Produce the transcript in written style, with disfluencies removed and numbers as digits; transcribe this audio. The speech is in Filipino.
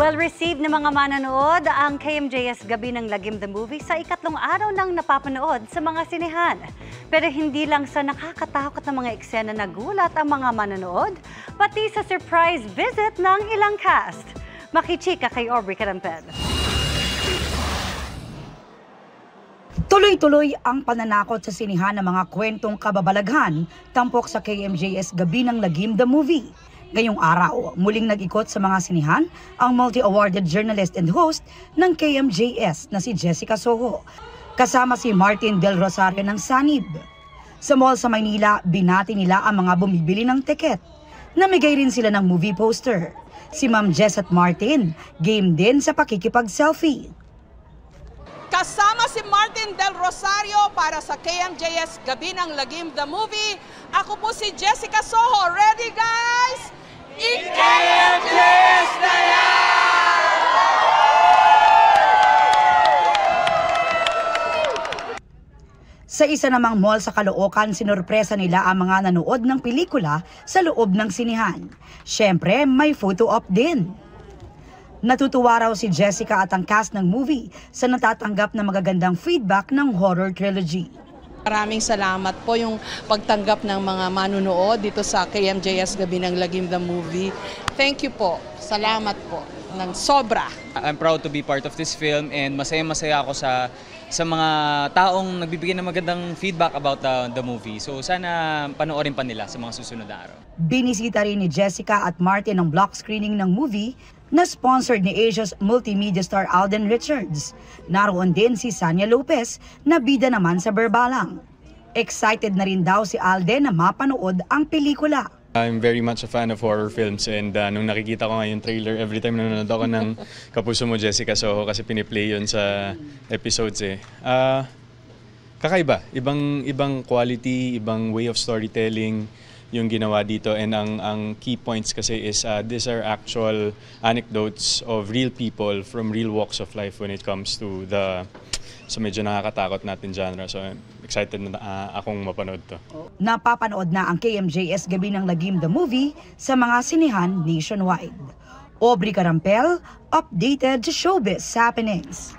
Well-received ng mga manonood ang KMJS Gabi ng Lagim the Movie sa ikatlong araw nang napapanood sa mga sinehan. Pero hindi lang sa nakakatakot na mga eksena nagulat ang mga manonood, pati sa surprise visit ng ilang cast. Makichika kay Aubrey Carampel. Tuloy-tuloy ang pananakot sa sinihan ng mga kwentong kababalaghan tampok sa KMJS Gabi ng Lagim the Movie. Ngayong araw, muling nag-ikot sa mga sinihan ang multi-awarded journalist and host ng KMJS na si Jessica Soho, kasama si Martin Del Rosario ng Sanib. Sa mall sa Maynila, binati nila ang mga bumibili ng tiket. Namigay rin sila ng movie poster. Si Ma'am Jess at Martin, game din sa pakikipag-selfie. Kasama si Martin Del Rosario para sa KMJS Gabi ng Lagim the Movie. Ako po si Jessica Soho. Ready, guys? I-KMJS na yan! Sa isa namang mall sa Caloocan, sinurpresa nila ang mga nanood ng pelikula sa loob ng sinihan. Siyempre, may photo op din. Natutuwa raw si Jessica at ang cast ng movie sa natatanggap na magagandang feedback ng horror trilogy. Maraming salamat po yung pagtanggap ng mga manunood dito sa KMJS Gabi ng Lagim the Movie. Thank you po. Salamat po ng sobra. I'm proud to be part of this film and masaya-masaya ako sa mga taong nagbibigay ng magandang feedback about the movie. So sana panoorin pa nila sa mga susunod na araw. Binisita rin ni Jessica at Martin ang block screening ng movie na sponsored ni Asia's multimedia star Alden Richards. Naroon din si Sanya Lopez na bida naman sa Berbalang. Excited na rin daw si Alden na mapanood ang pelikula. I'm very much a fan of horror films and nung nakikita ko nga yung trailer, every time nanonood ako ng Kapuso Mo Jessica Soho kasi piniplay yun sa episodes eh. Kakaiba, ibang quality, ibang way of storytelling yung ginawa dito, and ang key points kasi is these are actual anecdotes of real people from real walks of life when it comes to so medyo nakakatakot natin genre. So I'm excited na akong mapanood to. Napapanood na ang KMJS Gabi ng Lagim the Movie sa mga sinihan nationwide. Aubrey Carampel, updated to showbiz happenings.